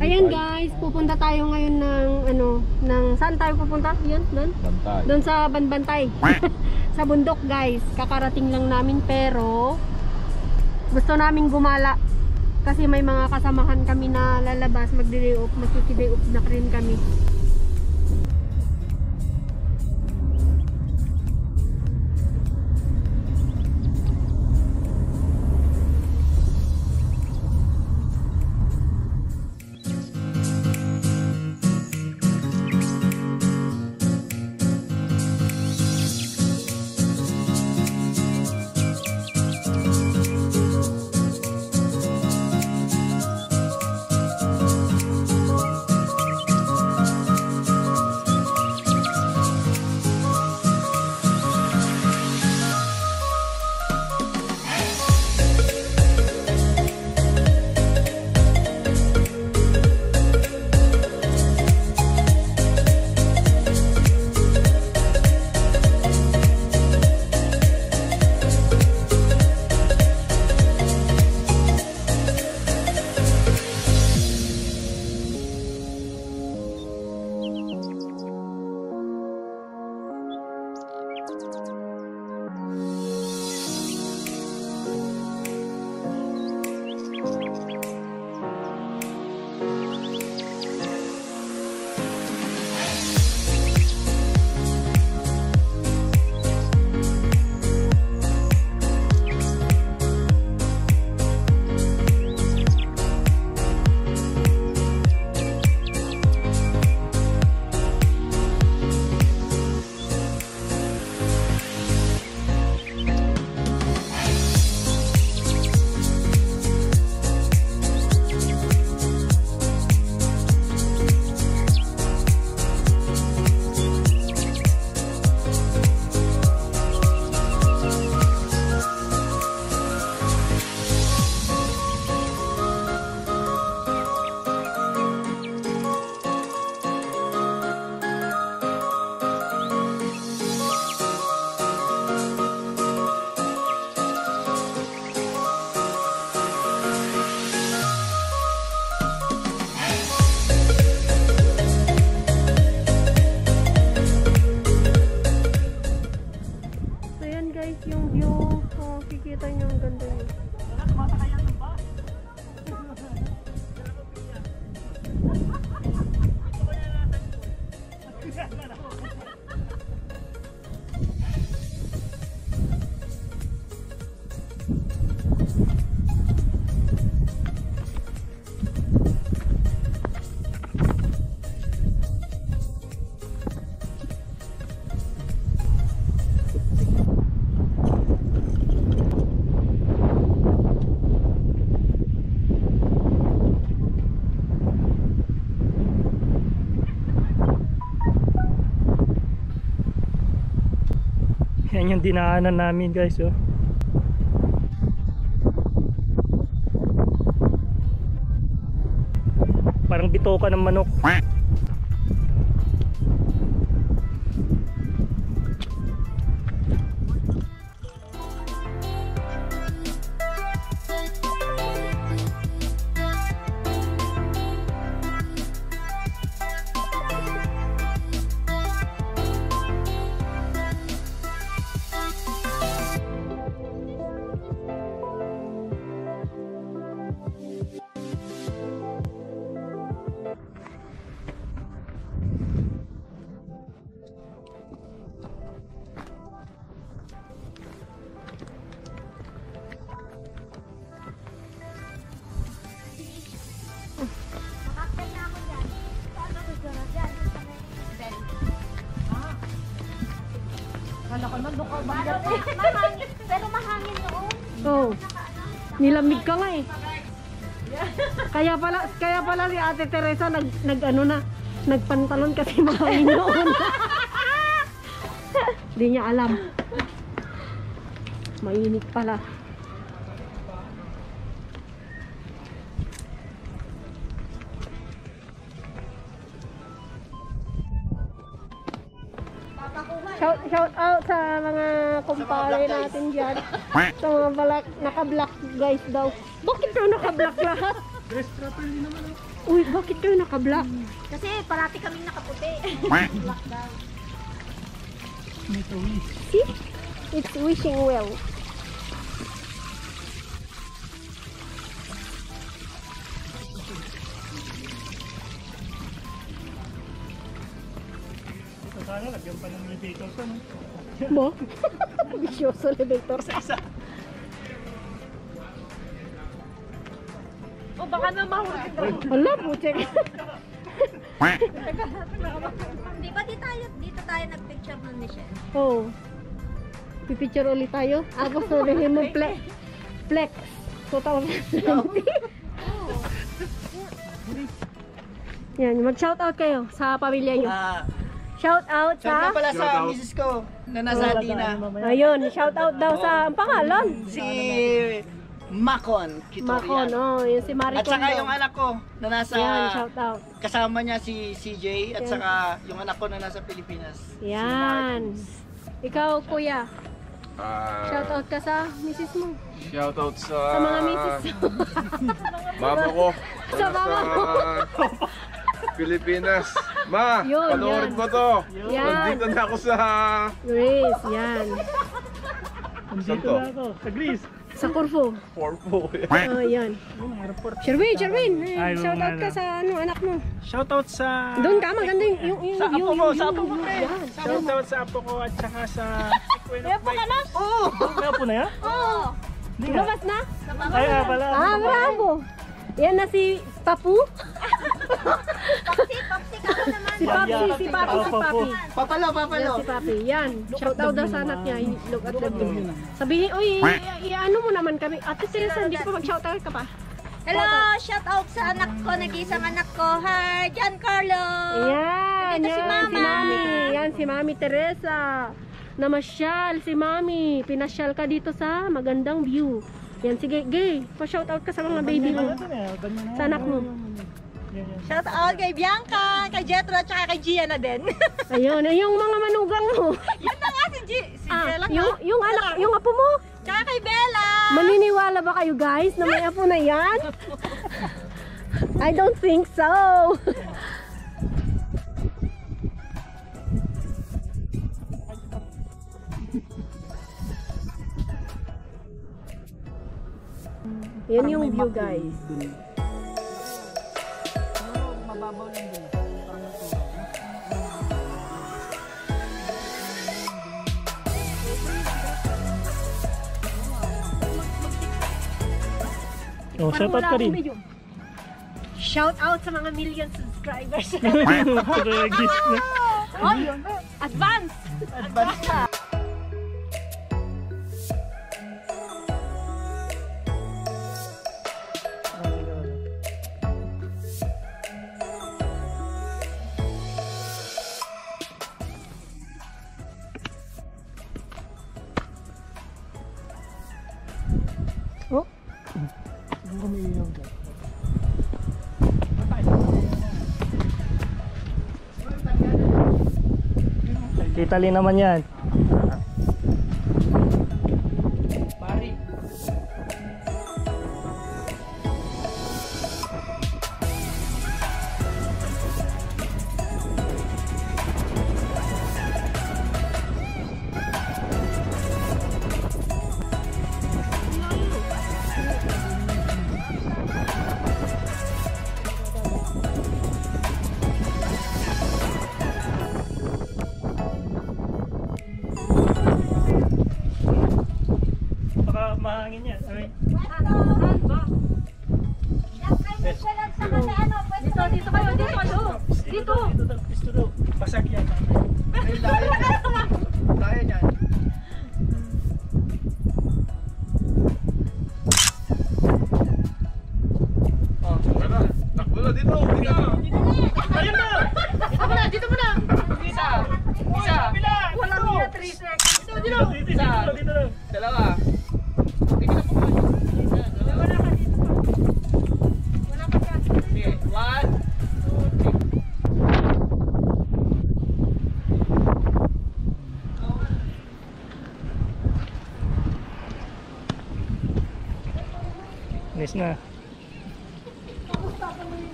Ayan guys, pupunta tayo ngayon ng saan tayo pupunta? Yun, doon? Bantay. Doon sa Banbantay. Sa bundok guys. Kakarating lang namin pero gusto naming gumala. Kasi may mga kasamahan kami na lalabas, magdi-day off, magki-day off na rin kami. Yung view, kikita nyo ang ganda nyo. Yan yung dinaanan namin guys, oh. Parang bitoka ng manok. Pero mahangin noon. Oh. Nilamig ka nga eh. Kaya pala si Ate Teresa nagpantalon kasi mahangin noon. Hindi niya alam. Mainit pala. Shout out sa mga kumpare natin dyan. Sa mga naka-black guys daw. Bakit daw naka-black lahat? Dress properly naman. Uy, bakit kayo naka-black? Kasi parati kaming nakaputi. Lockdown. See? It's wishing well. Ito sana, lagyan pa ng elevator sa no? Mo? Bisyoso elevator sa isa. O baka na mahuli daw. Wala po, check. Di ba dito tayo nagpicture nun ni Michelle? Oh. Pipicture ulit tayo. Tapos ulihin mo flex. 2020. Yan, mag-shoutout kayo sa pamilya nyo. Shoutout Shout na sa... pala sa misis ko na nasa Atina. Ayun, shoutout daw sa ang pangalan. Si Macon Makon, Kitorian. oh, yun si Maricon. At saka daw. yung anak ko na nasa Yan, shoutout. kasama niya si CJ at Yan. saka yung anak ko na nasa Pilipinas. Yan. Ikaw, kuya. Shoutout ka sa misis mo. Shoutout sa, Sa mga misis mo. mama ko. Sa mama mo. Pilipinas. Ma, Yun, panoorin yan. mo to. Yan. Nandito na ako sa... Grace, yan. Nandito to? na ako, sa Greece. Sa Corfu. Porpo. Oh, yan. Yung airport. Sherwin, Ay, shoutout ka ano. sa anak mo. Shoutout sa Doon ka, maganda yung Sa apo ko, sa apo ko, pre. Yan. Shoutout sa apo ko at saka sa Epo ka na? Oo! May apo na yan? Oo. Lumabas na? Ay, pala. Ah, bravo. Yan na si Papu. Papsi ka naman. Si Papi. Papalo, Yan papalo. si Papi. Yan. Shoutout daw sa anak niya. Look at the view. Sabihin, uy, ano mo naman kami. Ate Teresa, hindi ko pa mag-shoutout ka pa. Hello, shout out sa anak ko, nag-iisang anak ko. Hi, Giancarlo. Yan. Nandito si Yan, Mama. si Mami. Yan, si Mami Teresa. Namasyal si Mami. Pinasyal ka dito sa magandang view. Yan, sige, gay. Pa-shoutout ka sa mga baby mo. Sa anak mo. Shout out kay Bianca, kay Jetro, at saka kay Gia na din. Ayun, yung mga manugang mo. Yun na nga si Bella. Yung anak, yung apo mo. Tsaka kay Bella. Maniniwala ba kayo guys na may apo na yan? I don't think so. Yan yung view guys. Mababaw lang din. Oh, shoutout ka rin. Shout out sa mga million subscribers. Regis na. Oy, advance. Oh, Italy naman yan. Pari. Baka mahangin yan. Ay, Dito kayo, dito kayo. Dito. Dito daw. Basag yan. Ay, layo niyan. Layo niyan. Oh, wala. Takbo na dito. Ayun na! Dito muna! Isa! Isa! Walang niya 3 seconds. Dito daw. Dalawa. Tingnan po mo. Wala ka dito. Wala ka dyan. Sige, 1, 2, 3. Nice na.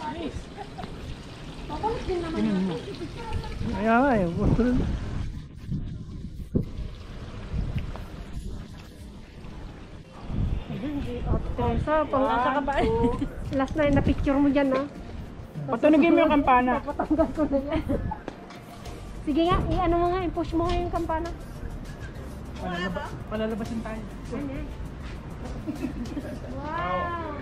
Nice. Makulit din naman ako. Kaya nga eh. Teresa, pang last na na picture mo dyan, ha? Patunugin mo yung kampana. Patanggal ko na yan. Sige nga, i-ano mo nga, i-push mo nga yung kampana. Palalabasin tayo. Wow!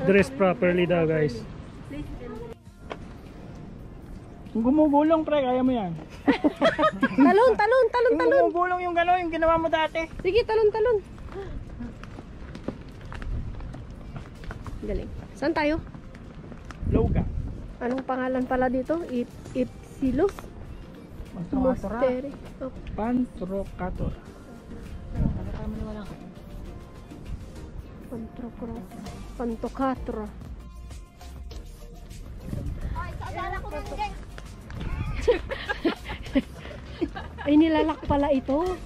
Dress properly daw guys. Kung gumugulong pre, kaya mo yan. Talon, talon, talon, Kung talon. gumugulong yung gano'n, yung ginawa mo dati. Sige, talon, talon. Galing. Saan tayo? Loga. Anong pangalan pala dito? Ipsilos? Monastery. Oh, Pantocrator. Pantocrator. Ay, sasala ko ng gang. Ay, nilalak pala ito.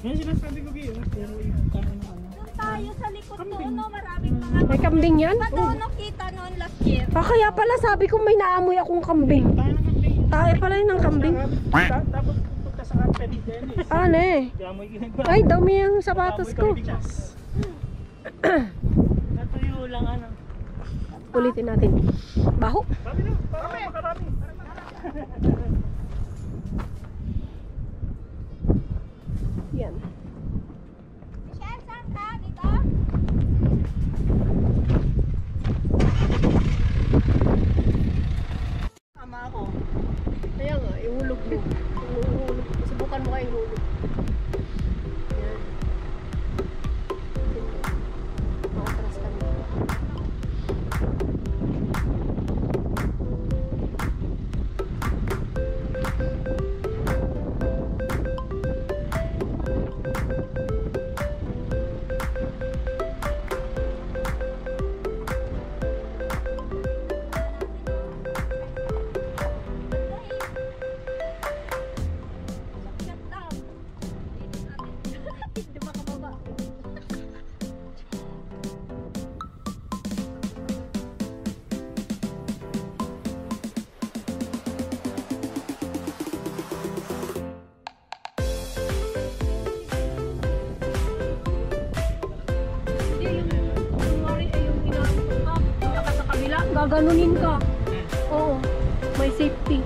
Yan sinasabi ko Gio. Pero yung kano ng ano. Doon tayo sa likod doon, no? Maraming mga... May kambing yan? Ba doon nakita noon last year? Kaya pala sabi ko may naamoy akong kambing. Tayo ng kambing. Tayo pala yun ng kambing. Tapos pupunta sa carpet ni Dennis. Ano eh? Gamoy ginagawa. Ay, dami yung sapatos ko. Natuyo lang ano. Ulitin natin. Baho. Sabi na, para makarami. Yan. Michelle, saan ka? Dito? Tama ako. Kaya nga, ihulog mo. Ihulog. Subukan mo kayo ihulog. Yan. Makatras ka na. Shut down. Hindi makababa. Hindi, yung kunwari ay yung inaantok ka, punta ka sa kabila, gaganunin ka. Oo, may safety.